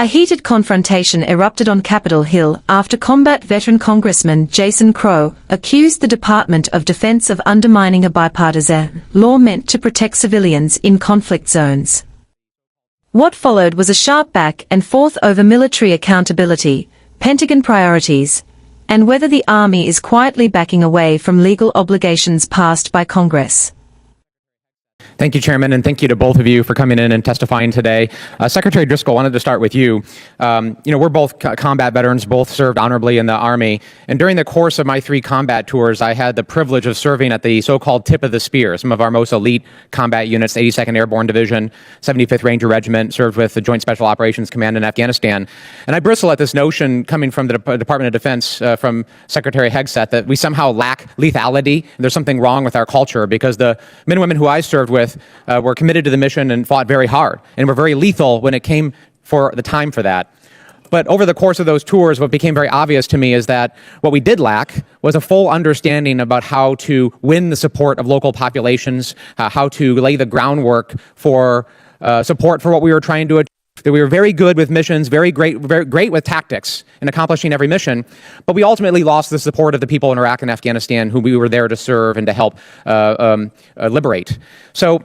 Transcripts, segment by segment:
A heated confrontation erupted on Capitol Hill after combat veteran Congressman Jason Crow accused the Department of Defense of undermining a bipartisan law meant to protect civilians in conflict zones. What followed was a sharp back and forth over military accountability, Pentagon priorities, and whether the Army is quietly backing away from legal obligations passed by Congress. Thank you, Chairman, and thank you to both of you for coming in and testifying today. Secretary Driscoll, wanted to start with you. We're both combat veterans, both served honorably in the Army, and during the course of my 3 combat tours, I had the privilege of serving at the so-called tip of the spear, some of our most elite combat units, 82nd Airborne Division, 75th Ranger Regiment, served with the Joint Special Operations Command in Afghanistan. And I bristle at this notion coming from the Department of Defense, from Secretary Hegseth, that we somehow lack lethality, and there's something wrong with our culture, because the men and women who I served with were committed to the mission and fought very hard, and were very lethal when it came for the time for that. But over the course of those tours, what became very obvious to me is that what we did lack was a full understanding about how to win the support of local populations, how to lay the groundwork for support for what we were trying to achieve. That we were very good with missions, very great with tactics in accomplishing every mission, but we ultimately lost the support of the people in Iraq and Afghanistan who we were there to serve and to help liberate. So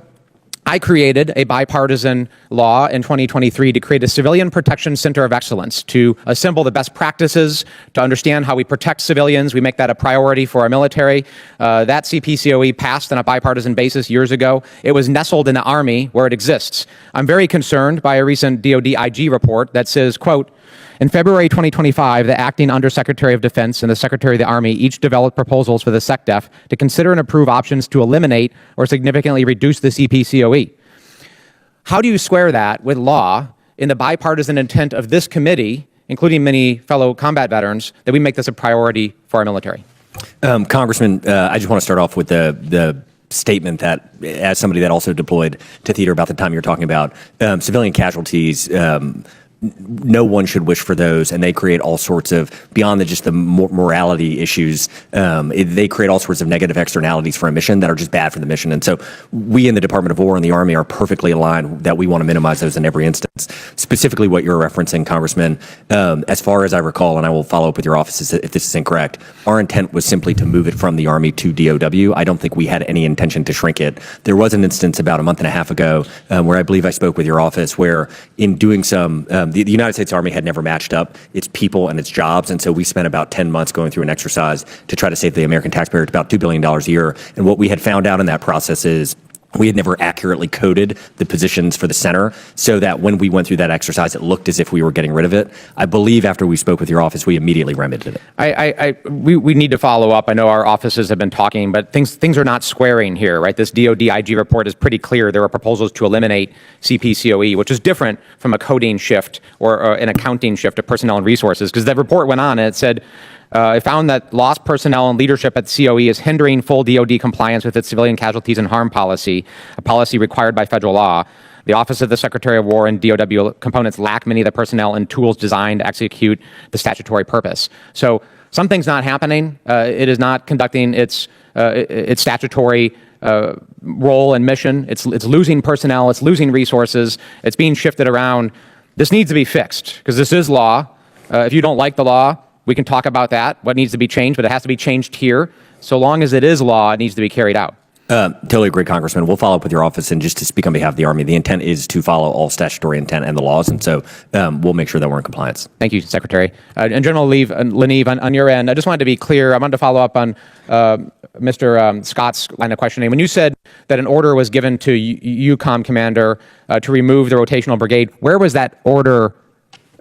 I created a bipartisan law in 2023 to create a Civilian Protection Center of Excellence, to assemble the best practices, to understand how we protect civilians. We make that a priority for our military. That CPCOE passed on a bipartisan basis years ago. It was nestled in the Army where it exists. I'm very concerned by a recent DoD IG report that says, quote, in February 2025, the Acting Undersecretary of Defense and the Secretary of the Army each developed proposals for the SecDef to consider and approve options to eliminate or significantly reduce the CPCOE. How do you square that with law in the bipartisan intent of this committee, including many fellow combat veterans, that we make this a priority for our military? Congressman, I just want to start off with the statement that, as somebody that also deployed to theater about the time you're talking about, civilian casualties, no one should wish for those, and they create all sorts of, beyond just the morality issues, they create all sorts of negative externalities for a mission that are just bad for the mission. And so we in the Department of War and the Army are perfectly aligned that we want to minimize those in every instance. Specifically what you're referencing, Congressman, as far as I recall, and I will follow up with your office if this is incorrect, our intent was simply to move it from the Army to DOW. I don't think we had any intention to shrink it. There was an instance about a month and a half ago where I believe I spoke with your office, where in doing some, the United States Army had never matched up its people and its jobs, and so we spent about 10 months going through an exercise to try to save the American taxpayer about $2 billion a year. And what we had found out in that process is we had never accurately coded the positions for the center, so that when we went through that exercise, it looked as if we were getting rid of it. I believe after we spoke with your office, we immediately remedied it. We need to follow up. I know our offices have been talking, but things are not squaring here, right? This DoD IG report is pretty clear. There are proposals to eliminate CPCOE, which is different from a coding shift or an accounting shift of personnel and resources, because the report went on and it said, it found that lost personnel and leadership at COE is hindering full DoD compliance with its civilian casualties and harm policy, a policy required by federal law. The Office of the Secretary of War and DoW components lack many of the personnel and tools designed to execute the statutory purpose. So something's not happening. It is not conducting its statutory role and mission. It's losing personnel. It's losing resources. It's being shifted around. This needs to be fixed, because this is law. If you don't like the law, we can talk about that, what needs to be changed, but it has to be changed here. So long as it is law, it needs to be carried out. Totally agree, Congressman. We'll follow up with your office, and just to speak on behalf of the Army, the intent is to follow all statutory intent and the laws, and so we'll make sure that we're in compliance. Thank you, Secretary. And General Laneeve, on your end, I just wanted to be clear. I wanted to follow up on Mr. Scott's line of questioning. When you said that an order was given to EUCOM commander to remove the rotational brigade, where was that order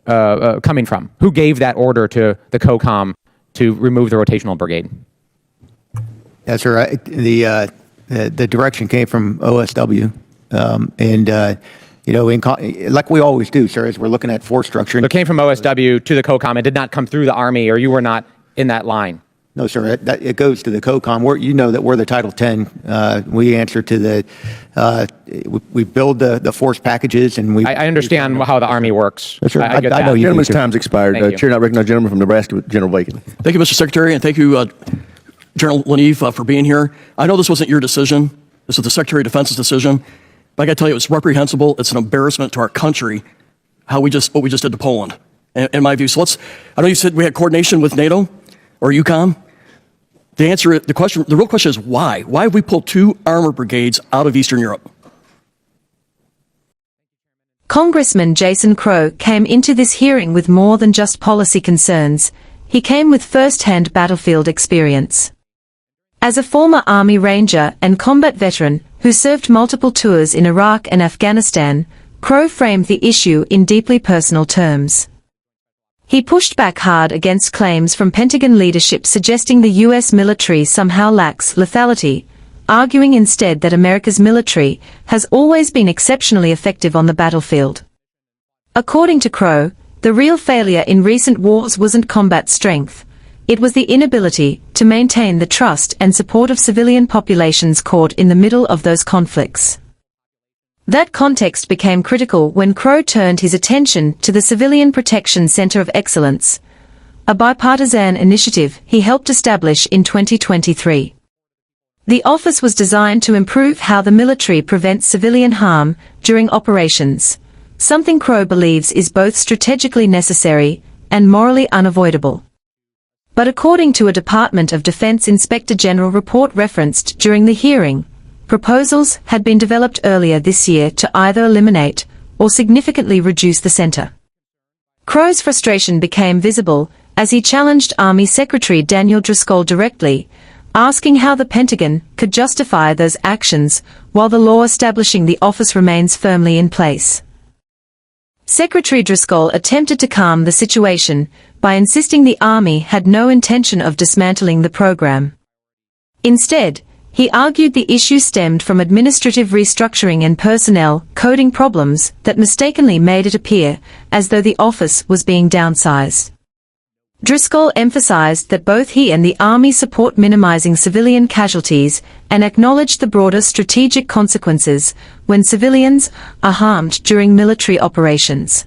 coming from? Who gave that order to the COCOM to remove the rotational brigade? Yes, sir. The direction came from OSW, like we always do, sir, as we're looking at force structure. It came from OSW to the COCOM. It did not come through the Army, or you were not in that line. No, sir. It goes to the COCOM. You know that we're the Title 10. We answer to the. We build the force packages, and we. I understand how the Army works. Yes, sir. I get that. know you. Gentleman's time's expired. Chair, not recognize gentleman from Nebraska, General Bacon. Thank you, Mr. Secretary, and thank you, General Laneeve, for being here. I know this wasn't your decision. This is the Secretary of Defense's decision. But I got to tell you, it's reprehensible. It's an embarrassment to our country what we just did to Poland, in my view. So I know you said we had coordination with NATO or EUCOM. The real question is why? Why have we pulled 2 armor brigades out of Eastern Europe? Congressman Jason Crow came into this hearing with more than just policy concerns. He came with first-hand battlefield experience. As a former Army Ranger and combat veteran who served multiple tours in Iraq and Afghanistan, Crow framed the issue in deeply personal terms. He pushed back hard against claims from Pentagon leadership suggesting the U.S. military somehow lacks lethality, arguing instead that America's military has always been exceptionally effective on the battlefield. According to Crow, the real failure in recent wars wasn't combat strength. It was the inability to maintain the trust and support of civilian populations caught in the middle of those conflicts. That context became critical when Crow turned his attention to the Civilian Protection Center of Excellence, a bipartisan initiative he helped establish in 2023. The office was designed to improve how the military prevents civilian harm during operations, something Crow believes is both strategically necessary and morally unavoidable. But according to a Department of Defense Inspector General report referenced during the hearing, proposals had been developed earlier this year to either eliminate or significantly reduce the center. Crow's frustration became visible as he challenged Army Secretary Daniel Driscoll directly, asking how the Pentagon could justify those actions while the law establishing the office remains firmly in place. Secretary Driscoll attempted to calm the situation by insisting the Army had no intention of dismantling the program. Instead, he argued the issue stemmed from administrative restructuring and personnel coding problems that mistakenly made it appear as though the office was being downsized. Driscoll emphasized that both he and the Army support minimizing civilian casualties and acknowledged the broader strategic consequences when civilians are harmed during military operations.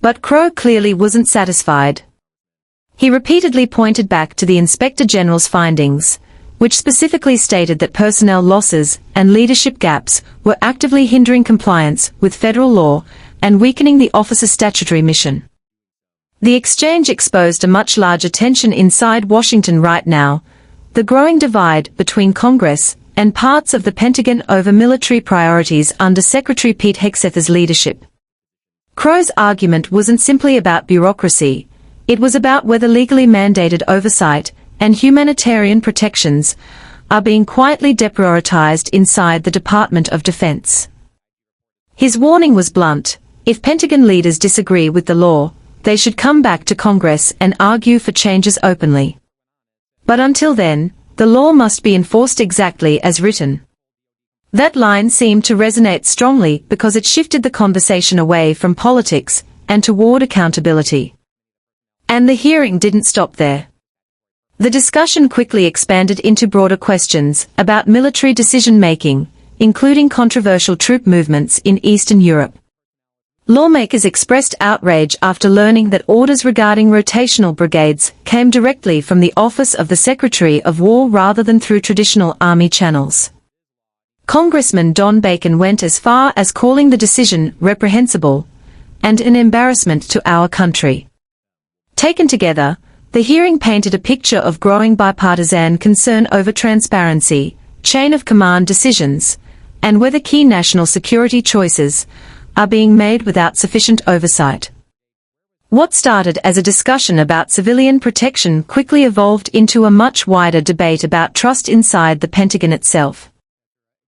But Crow clearly wasn't satisfied. He repeatedly pointed back to the Inspector General's findings, which specifically stated that personnel losses and leadership gaps were actively hindering compliance with federal law and weakening the office's statutory mission. The exchange exposed a much larger tension inside Washington right now, the growing divide between Congress and parts of the Pentagon over military priorities under Secretary Pete Hegseth's leadership. Crow's argument wasn't simply about bureaucracy, it was about whether legally mandated oversight and humanitarian protections are being quietly deprioritized inside the Department of Defense. His warning was blunt: if Pentagon leaders disagree with the law, they should come back to Congress and argue for changes openly. But until then, the law must be enforced exactly as written. That line seemed to resonate strongly because it shifted the conversation away from politics and toward accountability. And the hearing didn't stop there. The discussion quickly expanded into broader questions about military decision-making, including controversial troop movements in Eastern Europe. Lawmakers expressed outrage after learning that orders regarding rotational brigades came directly from the Office of the Secretary of War rather than through traditional Army channels. Congressman Don Bacon went as far as calling the decision reprehensible and an embarrassment to our country. Taken together, the hearing painted a picture of growing bipartisan concern over transparency, chain of command decisions, and whether key national security choices are being made without sufficient oversight. What started as a discussion about civilian protection quickly evolved into a much wider debate about trust inside the Pentagon itself.